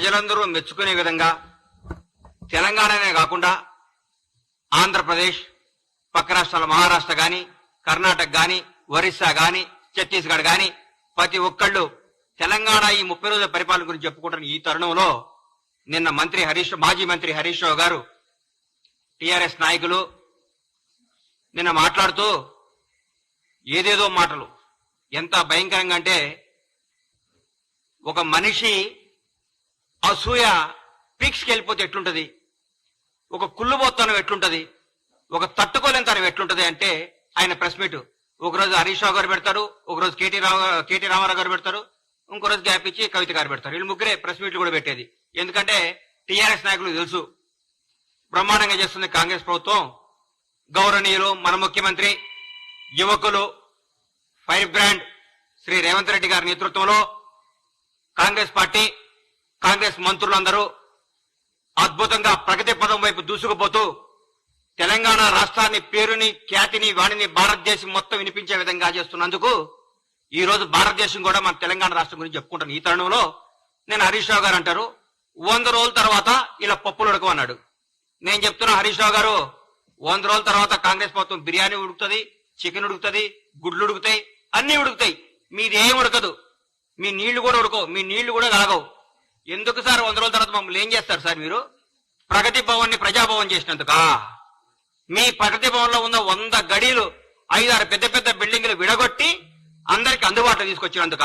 ప్రజలందరూ మెచ్చుకునే విధంగా తెలంగాణనే కాకుండా ఆంధ్రప్రదేశ్, పక్క రాష్ట్రాల మహారాష్ట్ర గాని, కర్ణాటక గాని, ఒరిస్సా గాని, ఛత్తీస్గఢ్ గాని ప్రతి ఒక్కళ్ళు తెలంగాణ ఈ 30 రోజుల పరిపాలన గురించి చెప్పుకుంటున్న ఈ తరుణంలో నిన్న మాజీ మంత్రి హరీష్ రావు గారు టిఆర్ఎస్ నాయకులు నిన్న మాట్లాడుతూ ఏదేదో మాటలు ఎంత భయంకరంగా అంటే ఒక మనిషి అసూయ పీక్స్కి వెళ్ళిపోతే ఎట్లుంటది, ఒక కుళ్ళుబోత్తనం ఎట్లుంటది, ఒక తట్టుకోలేనితనం ఎట్లుంటది అంటే ఆయన ప్రెస్ మీట్ ఒకరోజు హరీష్ రావు గారు పెడతారు, ఒకరోజు కేటీ రామారావు గారు పెడతారు, ఇంకో రోజు గ్యాప్ ఇచ్చి కవిత గారు పెడతారు. వీళ్ళు ముగ్గురే ప్రెస్ మీట్లు కూడా పెట్టేది. ఎందుకంటే టీఆర్ఎస్ నాయకులు తెలుసు బ్రహ్మాండంగా చేస్తుంది కాంగ్రెస్ ప్రభుత్వం. గౌరవనీయులు మన ముఖ్యమంత్రి, యువకులు, ఫైర్ బ్రాండ్ శ్రీ రేవంత్ రెడ్డి గారి నేతృత్వంలో కాంగ్రెస్ పార్టీ, కాంగ్రెస్ మంత్రులందరూ అద్భుతంగా ప్రగతి పదం వైపు దూసుకుపోతూ తెలంగాణ రాష్ట్రాన్ని పేరుని, ఖ్యాతిని, వాణిని భారతదేశం మొత్తం వినిపించే విధంగా చేస్తున్నందుకు ఈ రోజు భారతదేశం కూడా మన తెలంగాణ రాష్ట్రం గురించి చెప్పుకుంటాను. ఈ తరుణంలో నేను హరీష్ రావు గారు అంటారు 100 రోజుల తర్వాత ఇలా పప్పులు ఉడకమన్నాడు. నేను చెప్తున్నా హరీష్ రావు గారు 100 రోజుల తర్వాత కాంగ్రెస్ ప్రభుత్వం బిర్యానీ ఉడుకుతుంది, చికెన్ ఉడుకుతుంది, గుడ్లు ఉడుకుతాయి, అన్ని ఉడుకుతాయి. మీది ఏం ఉడకదు, మీ నీళ్లు కూడా ఉడకవు, మీ నీళ్లు కూడా కాగవు. ఎందుకు సార్ 100 రోజుల తర్వాత మమ్మల్ని ఏం చేస్తారు సార్ మీరు? ప్రగతి భవన్ ని ప్రజాభవన్ చేసినందుకా? మీ ప్రగతి భవన్ లో ఉన్న 100 గడీలు 5-6 పెద్ద పెద్ద బిల్డింగ్లు విడగొట్టి అందరికి అందుబాటులో తీసుకొచ్చినందుక?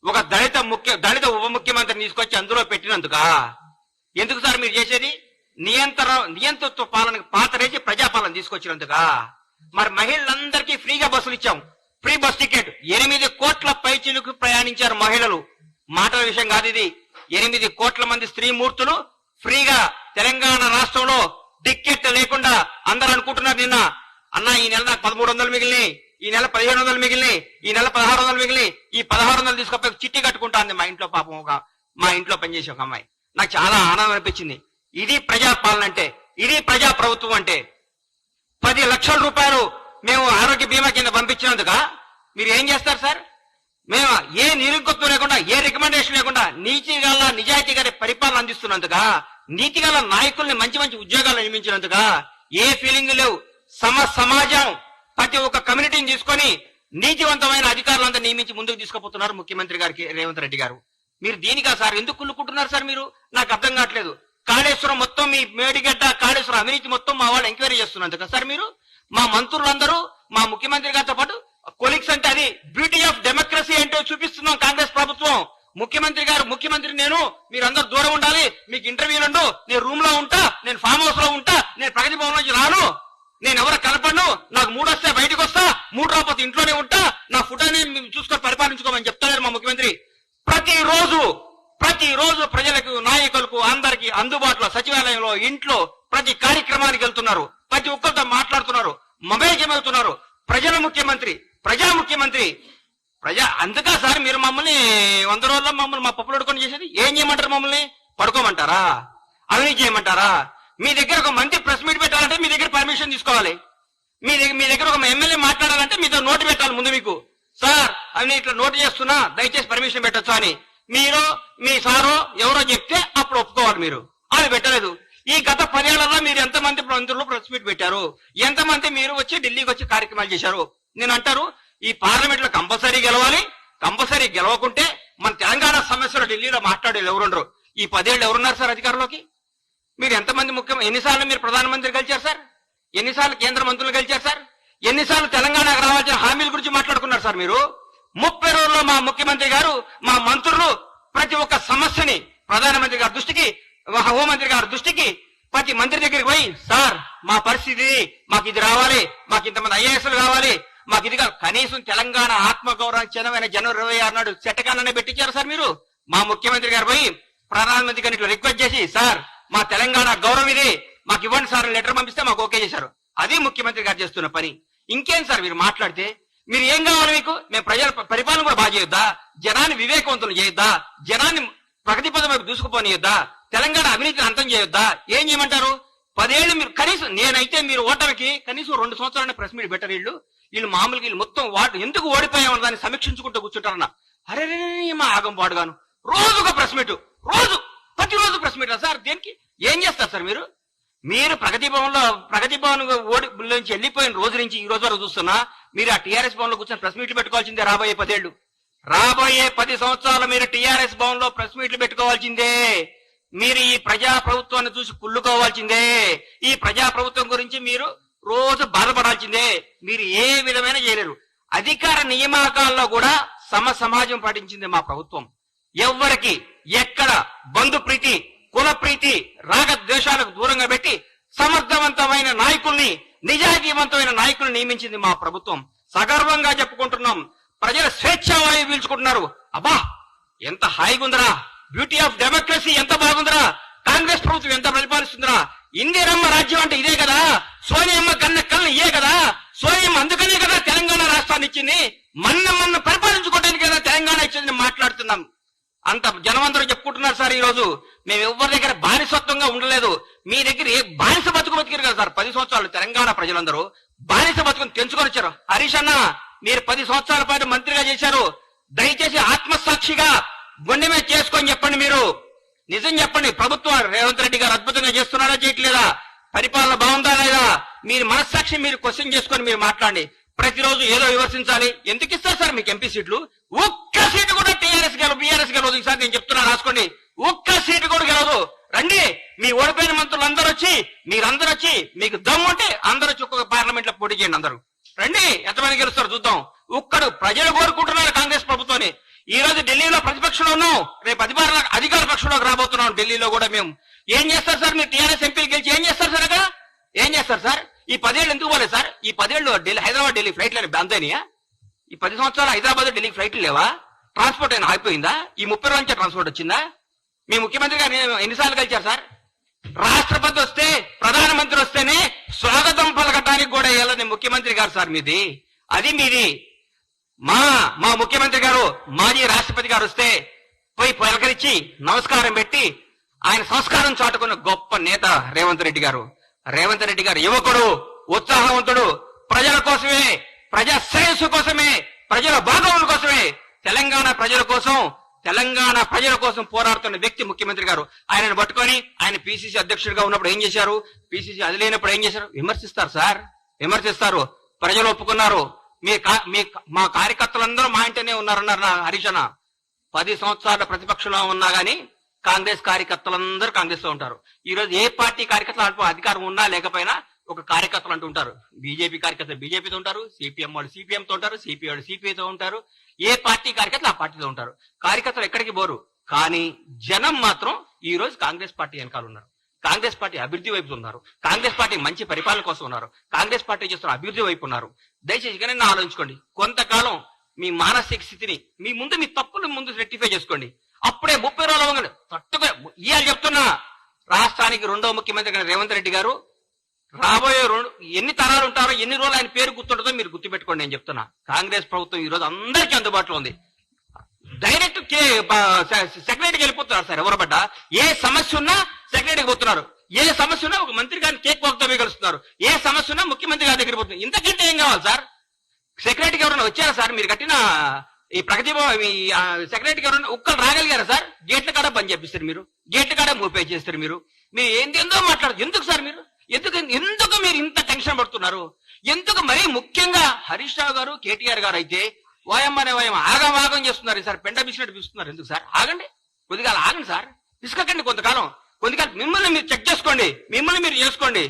ఒక దళిత ఉప ముఖ్యమంత్రిని తీసుకొచ్చి అందులో పెట్టినందుక? ఎందుకు సార్ మీరు చేసేది? నియంతృత్వ పాలనకు పాతరేసి ప్రజాపాలన తీసుకొచ్చినందుక? మరి మహిళలందరికీ ఫ్రీగా బస్సులు ఇచ్చాం, ఫ్రీ బస్ టికెట్. 8 కోట్ల పైచిలకు ప్రయాణించారు మహిళలు. మాటల విషయం కాదు ఇది. 8 కోట్ల మంది స్త్రీమూర్తులు ఫ్రీగా తెలంగాణ రాష్ట్రంలో టికెట్ లేకుండా అందరూ అనుకుంటున్నారు నిన్న, అన్న ఈ నెల నాకు 1300 మిగిలినాయి, ఈ నెల 1500 మిగిలినాయి, ఈ నెల 1600 మిగిలినాయి, ఈ 1600 తీసుకపోయి చిట్టి కట్టుకుంటాంది మా ఇంట్లో. పాపం మా ఇంట్లో పనిచేసే ఒక అమ్మాయి. నాకు చాలా ఆనందం అనిపించింది. ఇది ప్రజాపాలన అంటే, ఇది ప్రజా ప్రభుత్వం అంటే. 10 లక్షల రూపాయలు మేము ఆరోగ్య బీమా కింద పంపించినందుక మీరు ఏం చేస్తారు సార్? మేము ఏ నిరుగొత్తు లేకుండా, ఏ రికమెండేషన్ లేకుండా నీతి గల నిజాయితీ గారి పరిపాలన అందిస్తున్నందుక, నీతి గల నాయకుల్ని మంచి మంచి ఉద్యోగాలు నియమించినందుక ఏ ఫీలింగ్ లేవు. సమాజం ప్రతి ఒక్క కమ్యూనిటీని తీసుకొని నీతివంతమైన అధికారులంతా నియమించి ముందుకు తీసుకుపోతున్నారు ముఖ్యమంత్రి గారికి రేవంత్ రెడ్డి గారు. మీరు దీనిగా సార్ ఎందుకు కుళ్ళుకుంటున్నారు సార్? మీరు నాకు అర్థం కావట్లేదు. కాళేశ్వరం మొత్తం, మీ మేడిగడ్డ కాళేశ్వరం అవినీతి మొత్తం మా వాళ్ళు ఎంక్వైరీ చేస్తున్నందుక సార్ మీరు? మా మంత్రులందరూ మా ముఖ్యమంత్రి గారితో పాటు కొలీగ్స్ అంటే అది బ్యూటీ ఆఫ్ డెమోక్రసీ అంటే చూపిస్తున్నాం కాంగ్రెస్ ప్రభుత్వం. ముఖ్యమంత్రి నేను, మీరందరూ దూరం ఉండాలి, మీకు ఇంటర్వ్యూలు ఉండు, నేను రూమ్ లో ఉంటా, నేను ఫామ్ హౌస్ లో ఉంటా, నేను ప్రగతి భవన్ నుంచి రాను, నేను ఎవరు కలపను, నాకు 3 వస్తే బయటకు వస్తా, 3 రాకపోతే ఇంట్లోనే ఉంటా, నా ఫుడ్ అనేది చూసుకొని పరిపాలించుకోమని చెప్తారు మా ముఖ్యమంత్రి. ప్రతిరోజు ప్రజలకు, నాయకులకు అందరికి అందుబాటులో సచివాలయంలో, ఇంట్లో ప్రతి కార్యక్రమానికి వెళ్తున్నారు, ప్రతి ఒక్కరితో మాట్లాడుతున్నారు, మొబైల్ చెమవుతున్నారు. ప్రజా ముఖ్యమంత్రి అందుకా సార్ మీరు మమ్మల్ని 100 రోజుల్లో మమ్మల్ని మా పప్పులు పడుకొని చేసేది? ఏం చేయమంటారు? మమ్మల్ని పడుకోమంటారా? అవినీతి చేయమంటారా? మీ దగ్గర ఒక మంత్రి ప్రెస్ మీట్ పెట్టాలంటే మీ దగ్గర పర్మిషన్ తీసుకోవాలి. మీ దగ్గర ఒక ఎమ్మెల్యే మాట్లాడాలంటే మీతో నోటు పెట్టాలి ముందు. మీకు సార్ అని ఇట్లా నోటు చేస్తున్నా, దయచేసి పర్మిషన్ పెట్టొచ్చు అని మీరు, మీ సారో ఎవరో చెప్తే అప్పుడు ఒప్పుకోవాలి. మీరు అది పెట్టలేదు. ఈ గత 10 ఏళ్లలో మీరు ఎంతమంది మంత్రులు ప్రెస్ మీట్ పెట్టారు? ఎంతమంది మీరు వచ్చి ఢిల్లీకి వచ్చి కార్యక్రమాలు చేశారు? నేను అంటారు ఈ పార్లమెంట్ లో కంపల్సరీ గెలవాలి, కంపల్సరీ గెలవకుంటే మన తెలంగాణ సమస్యలు ఢిల్లీలో మాట్లాడేది ఎవరుండరు. ఈ 10 ఏళ్ళు ఎవరున్నారు సార్ అధికారంలోకి? మీరు ఎంతమంది ఎన్నిసార్లు మీరు ప్రధానమంత్రి కలిచారు సార్? ఎన్నిసార్లు కేంద్ర మంత్రులు కలిచారు సార్? ఎన్నిసార్లు తెలంగాణకు రావాల్సిన హామీల గురించి మాట్లాడుకున్నారు సార్ మీరు? 30 రోజుల్లో మా ముఖ్యమంత్రి గారు, మా మంత్రులు ప్రతి ఒక్క సమస్యని ప్రధానమంత్రి గారి దృష్టికి, హోంమంత్రి గారి దృష్టికి, ప్రతి మంత్రి దగ్గరికి పోయి సార్ మా పరిస్థితి, మాకు ఇది రావాలి, మాకు ఇంతమంది ఐఏఎస్లు కావాలి, మాకు ఇది కనీసం తెలంగాణ ఆత్మగౌరవం చిన్నమైన జనవరి 26 నాడు చెట్టకాలనే పెట్టించారు సార్ మీరు. మా ముఖ్యమంత్రి గారు పోయి ప్రధానమంత్రి గారిని రిక్వెస్ట్ చేసి సార్ మా తెలంగాణ గౌరవం ఇది, మాకు ఇవ్వండి సార్ లెటర్ పంపిస్తే మాకు ఓకే చేశారు. అది ముఖ్యమంత్రి గారు చేస్తున్న పని. ఇంకేం సార్ మీరు మాట్లాడితే? మీరు ఏం కావాలి మీకు? మేము ప్రజల పరిపాలన కూడా బాగా చేయొద్దా? జనాన్ని వివేకవంతులు చేయొద్దా? జనాన్ని ప్రగతి పదం వైపు దూసుకుపోనియొద్దా? తెలంగాణ అవినీతిని అంతం చేయొద్దా? ఏం చేయమంటారు? 10 ఏళ్ళు మీరు కనీసం, నేనైతే మీరు ఓటమికి కనీసం 2 సంవత్సరాల ప్రెస్ మీట్ బెటర్. వీళ్ళు మామూలుగా వీళ్ళు మొత్తం ఎందుకు ఓడిపోయామని దాన్ని సమీక్షించుకుంటూ కూర్చుంటారన్న. అరే మా ఆగం పాడుగాను రోజుగా ప్రెస్ మీట్, రోజు ప్రతిరోజు ప్రెస్ మీట్ సార్. దేనికి ఏం చేస్తారు సార్ మీరు? మీరు ప్రగతి భవన్ ఓడి నుంచి వెళ్ళిపోయిన రోజు నుంచి ఈ రోజు వరకు చూస్తున్నా మీరు ఆ టీఆర్ఎస్ భవన్ లో కూర్చొని ప్రెస్ మీట్లు పెట్టుకోవాల్సిందే. రాబోయే 10 ఏళ్లు, రాబోయే 10 సంవత్సరాలు మీరు టీఆర్ఎస్ భవన్ లో ప్రెస్ మీట్లు పెట్టుకోవాల్సిందే. మీరు ఈ ప్రజా ప్రభుత్వాన్ని చూసి కుళ్ళుకోవాల్సిందే. ఈ ప్రజా ప్రభుత్వం గురించి మీరు రోజు బాధపడాల్సిందే. మీరు ఏ విధమైన చేయలేరు. అధికార నియామకాల్లో కూడా సమాజం పాటించింది మా ప్రభుత్వం. ఎవ్వరికి ఎక్కడ బంధు ప్రీతి, కుల ప్రీతి, రాగ ద్వేషాలకు దూరంగా పెట్టి సమర్థవంతమైన నాయకుల్ని, నిజాయితీవంతమైన నాయకుల్ని నియమించింది మా ప్రభుత్వం. సగర్వంగా చెప్పుకుంటున్నాం. ప్రజల స్వేచ్ఛావాయువు పీల్చుకుంటున్నారు. అబ్బా ఎంత హాయిగా ఉందరా, బ్యూటీ ఆఫ్ డెమోక్రసీ ఎంత బాగుందరా, కాంగ్రెస్ ప్రభుత్వం ఎంత పరిపాలిస్తుందిరా, ఇందిరమ్మ రాజ్యం అంటే ఇదే కదా, సోనియమ్మ కళ్ళ ఇదే కదా, సోనియమ్మ అందుకనే కదా తెలంగాణ రాష్ట్రాన్ని ఇచ్చింది, మన్న పరిపాలించుకోవడానికి కదా తెలంగాణ ఇచ్చింది మాట్లాడుతున్నాం. అంత జనమందరూ చెప్పుకుంటున్నారు సార్. ఈ రోజు మేము ఎవరి దగ్గర బానిసత్వంగా ఉండలేదు. మీ దగ్గర ఏ బానిస బతికారు కదా సార్. 10 సంవత్సరాలు తెలంగాణ ప్రజలందరూ బానిస బతుకుని తెంచుకొని వచ్చారు. హరీష్ అన్న మీరు 10 సంవత్సరాల పాటు మంత్రిగా చేశారు. దయచేసి ఆత్మసాక్షిగా గుండె మీద చేసుకొని చెప్పండి. మీరు నిజం చెప్పండి. ప్రభుత్వం రేవంత్ రెడ్డి గారు అద్భుతంగా చేస్తున్నారా చేయట్లేదా, పరిపాలన బాగుందా లేదా, మీరు మనస్సాక్షి మీరు క్వశ్చన్ చేసుకొని మీరు మాట్లాడండి. ప్రతిరోజు ఏదో విమర్శించాలి. ఎందుకు ఇస్తారు సార్ మీకు ఎంపీ సీట్లు? ఒక్క సీటు కూడా టీఆర్ఎస్ గెలవు, బీఆర్ఎస్ గెలవదు. ఈసారి నేను చెప్తున్నా రాసుకోండి. ఒక్క సీటు కూడా గెలవదు. రండి మీ ఓడిపోయిన మంత్రులు అందరూ వచ్చి, మీరందరూ వచ్చి, మీకు దమ్ము ఉంటే అందరూ వచ్చి ఒక్కొక్క పార్లమెంట్ లో పోటీ చేయండి. అందరూ రండి, ఎంతమంది గెలుస్తారు చూద్దాం. ఒక్కడు ప్రజలు కోరుకుంటున్నారు కాంగ్రెస్ ప్రభుత్వాన్ని. ఈ రోజు ఢిల్లీలో ప్రతిపక్షంలో ఉన్నాం, రేపు అధికార పక్షంలోకి రాబోతున్నాం. ఢిల్లీలో కూడా మేము ఏం చేస్తారు సార్? మీరు టీఆర్ఎస్ ఎంపీలు గెలిచి ఏం చేస్తారు సార్? అక్కడ ఏం చేస్తారు సార్? ఈ 10 ఏళ్ళు ఎందుకు పోలేదు సార్? ఈ 10 ఏళ్ళు హైదరాబాద్ ఢిల్లీ ఫ్లైట్లు అంతేనియా? ఈ 10 సంవత్సరాలు హైదరాబాద్ ఢిల్లీకి ఫ్లైట్లు లేవా? ట్రాన్స్పోర్ట్ అయినా ఆగిపోయిందా? ఈ 30 రోజుల నుంచి ట్రాన్స్పోర్ట్ వచ్చిందా? మీ ముఖ్యమంత్రి గారు ఎన్నిసార్లు కలిచారు సార్? రాష్ట్రపతి వస్తే, ప్రధానమంత్రి వస్తేనే స్వాగతం పలకటానికి కూడా వెళ్ళని ముఖ్యమంత్రి గారు సార్ మీది. అది మీది. మా ముఖ్యమంత్రి గారు, మాజీ రాష్ట్రపతి గారు వస్తే పోయి పలకరించి నమస్కారం పెట్టి ఆయన సంస్కారం చాటుకున్న గొప్ప నేత రేవంత్ రెడ్డి గారు. రేవంత్ రెడ్డి గారు యువకుడు, ఉత్సాహవంతుడు, ప్రజల కోసమే, ప్రజా శ్రేయస్సు కోసమే, ప్రజల బాగోగుల కోసమే, తెలంగాణ ప్రజల కోసం పోరాడుతున్న వ్యక్తి ముఖ్యమంత్రి గారు. ఆయనను పట్టుకొని ఆయన పిసిసి అధ్యక్షుడిగా ఉన్నప్పుడు ఏం చేశారు, పిసిసి అది లేనప్పుడు ఏం చేశారు? విమర్శిస్తారు సార్, విమర్శిస్తారు. ప్రజలు ఒప్పుకున్నారు. మా కార్యకర్తలందరూ మా ఇంటనే ఉన్నారన్నారు హరీష్ అన్న. 10 సంవత్సరాల ప్రతిపక్షంలో ఉన్నా గానీ కాంగ్రెస్ కార్యకర్తలందరూ కాంగ్రెస్ లో ఉంటారు. ఈ రోజు ఏ పార్టీ కార్యకర్తలు అధికారం ఉన్నా లేకపోయినా ఒక కార్యకర్తలు అంటూ ఉంటారు. బీజేపీ కార్యకర్తలు బీజేపీతో ఉంటారు, సిపిఎం వాళ్ళు సిపిఎంతో ఉంటారు, సిపిఐ వాళ్ళు సిపిఐతో ఉంటారు. ఏ పార్టీ కార్యకర్తలు ఆ పార్టీతో ఉంటారు. కార్యకర్తలు ఎక్కడికి పోరు. కానీ జనం మాత్రం ఈ రోజు కాంగ్రెస్ పార్టీ వెనకాల ఉన్నారు. కాంగ్రెస్ పార్టీ అభివృద్ధి వైపు ఉన్నారు. కాంగ్రెస్ పార్టీ మంచి పరిపాలన కోసం ఉన్నారు. కాంగ్రెస్ పార్టీ చేస్తున్న అభివృద్ధి వైపు ఉన్నారు. దయచేసి ఇకనైనా ఆలోచించుకోండి. కొంతకాలం మీ మానసిక స్థితిని మీ తప్పులు ముందు రెక్టిఫై చేసుకోండి. అప్పుడే 30 రోజులు ఇవాళ చెప్తున్నా, రాష్ట్రానికి 2వ ముఖ్యమంత్రి రేవంత్ రెడ్డి గారు రాబోయే ఎన్ని తరాలు ఉంటారో, ఎన్ని రోజులు ఆయన పేరు గుర్తుంటుందో మీరు గుర్తుపెట్టుకోండి. నేను చెప్తున్నా, కాంగ్రెస్ ప్రభుత్వం ఈ రోజు అందరికీ అందుబాటులో ఉంది. డైరెక్ట్ సెక్రటరీకి వెళ్ళిపోతున్నారు సార్. ఎవరు పడ్డా ఏ సమస్య ఉన్నా సెక్రటరీకి పోతున్నారు. ఏ సమస్య ఉన్నా ఒక మంత్రి గారిని కేక్ వాక్తో కలుస్తున్నారు. ఏ సమస్య ఉన్నా ముఖ్యమంత్రి గారి దగ్గర పోతున్నారు. ఇంతకంటే ఏం కావాలి సార్? సెక్రటరీకి ఎవరైనా వచ్చారా సార్? మీరు కట్టిన ఈ ప్రగతి సెక్రటరీకి ఎవరైనా ఒక్కరు రాగలిగారా సార్? గేట్ల కాడ బంద్ చేపిస్తారు మీరు, గేట్ల కాడ మూపే చేస్తారు మీరు. మీరు ఏందో మాట్లాడదు. ఎందుకు సార్ మీరు? ఎందుకు మీరు ఇంత టెన్షన్ పడుతున్నారు? ఎందుకు? మరీ ముఖ్యంగా హరీష్ రావు గారు, కేటీఆర్ గారు అయితే వాయమ్మనే వాయం ఆగం చేస్తున్నారు సార్. పెండ బిస్కెట్ పిస్తున్నారు. ఎందుకు సార్? ఆగండి, కొద్దిగా ఆగండి సార్. పిసుకండి కొంతకాలం. మిమ్మల్ని మీరు చెక్ చేసుకోండి, మిమ్మల్ని మీరు చేసుకోండి.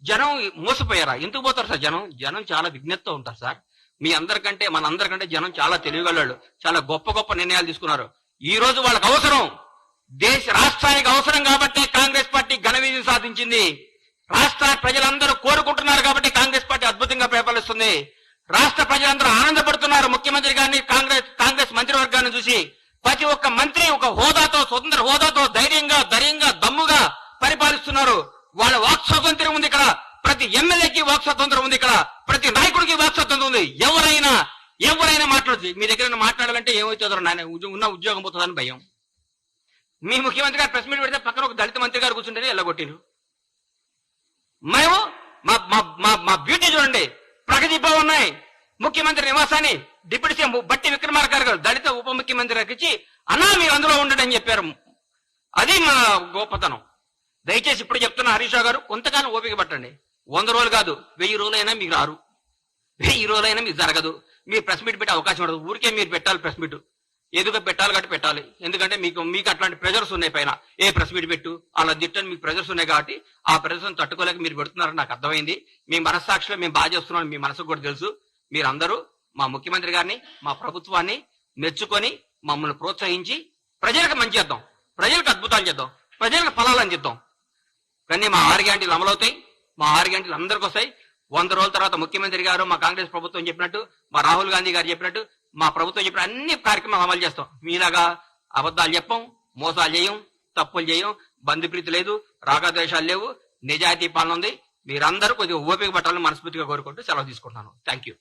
జనం మోసపోయారా? ఎందుకు పోతారు సార్? జనం చాలా విజ్ఞతతో ఉంటారు సార్. మీ అందరికంటే మనందరికంటే జనం చాలా తెలివిగలవాళ్ళు. చాలా గొప్ప నిర్ణయాలు తీసుకున్నారు. ఈ రోజు వాళ్ళకి అవసరం, రాష్ట్రానికి అవసరం కాబట్టి కాంగ్రెస్ పార్టీ ఘన విజయం సాధించింది. రాష్ట్ర ప్రజలందరూ కోరుకుంటున్నారు కాబట్టి కాంగ్రెస్ పార్టీ అద్భుతంగా పరిపాలిస్తుంది. రాష్ట్ర ప్రజలందరూ ఆనందపడుతున్నారు ముఖ్యమంత్రి గారిని, కాంగ్రెస్ మంత్రివర్గాన్ని చూసి. ప్రతి ఒక్క మంత్రి ఒక హోదాతో, స్వతంత్ర హోదాతో ధైర్యంగా దమ్ముగా పరిపాలిస్తున్నారు. వాళ్ళ వాక్ స్వాతంత్ర్యం ఉంది ఇక్కడ. ప్రతి ఎమ్మెల్యేకి వాక్ స్వాతంత్రం ఉంది ఇక్కడ. ప్రతి నాయకుడికి వాక్ స్వాతంత్రం ఉంది. ఎవరైనా మాట్లాడచ్చు. మీ దగ్గర మాట్లాడాలంటే ఏమవుతుందో నాయన, ఉన్న ఉద్యోగం పోతుందని భయం. మీ ముఖ్యమంత్రి గారు ప్రెస్ మీట్ పెడితే పక్కన ఒక దళిత మంత్రి గారు కూర్చుంటేనే ఎల్లగొట్టిను. మేము మా బ్యూటీ చూడండి. ప్రగతి భవన్ ఉన్నాయి. ముఖ్యమంత్రి నివాసాన్ని డిప్యూటీ సీఎం బట్టి విక్రమార్క గారు దళిత ఉప ముఖ్యమంత్రి గారికి ఇచ్చి, అన్నా మీరు అందులో ఉండండి అని చెప్పారు. అది మా గొప్పతనం. దయచేసి ఇప్పుడు చెప్తున్న హరీష్ రావు గారు కొంతకాలం ఓపిక పట్టండి. 100 రోజులు కాదు, 1000 రోజులైనా మీకు రారు, 1000 రోజులైనా మీకు జరగదు. మీరు ప్రెస్ మీట్ పెట్టే అవకాశం ఉండదు. ఊరికే మీరు పెట్టాలి ప్రెస్ మీట్, ఏదో పెట్టాలి కాబట్టి పెట్టాలి. ఎందుకంటే మీకు అట్లాంటి ప్రెజర్స్ ఉన్నాయి పైన. ఏ ప్రెస్ మీట్ పెట్టు అలా దిట్టని మీకు ప్రెజర్స్ ఉన్నాయి కాబట్టి ఆ ప్రెజర్స్ తట్టుకోలేక మీరు పెడుతున్నారని నాకు అర్థమైంది. మీ మనస్సాక్షిలో మేము బాగా చేస్తున్నాం, మీ మనసుకు కూడా తెలుసు. మీరందరూ మా ముఖ్యమంత్రి గారిని, మా ప్రభుత్వాన్ని మెచ్చుకొని మమ్మల్ని ప్రోత్సహించి ప్రజలకు మంచి చేద్దాం, ప్రజలకు అద్భుతాలు చేద్దాం, ప్రజలకు ఫలాలు అందిద్దాం. కానీ మా 6 గ్యారెంటీలు అమలవుతాయి, మా 6 గ్యారెంటీలు అందరికి వస్తాయి. 100 రోజుల తర్వాత ముఖ్యమంత్రి గారు, మా కాంగ్రెస్ ప్రభుత్వం చెప్పినట్టు, మా రాహుల్ గాంధీ గారు చెప్పినట్టు, మా ప్రభుత్వం చెప్పిన అన్ని కార్యక్రమాలు అమలు చేస్తాం. మీలాగా అబద్ధాలు చెప్పం, మోసాలు చేయం, తప్పులు చేయం, బంధుప్రీతి లేదు, రాగద్వేషాలు లేవు, నిజాయితీ పాలన ఉంది. మీరందరూ కొద్దిగా ఓపిక పట్టాలని మనస్ఫూర్తిగా కోరుకుంటూ సెలవు తీసుకుంటున్నాను. Thank you.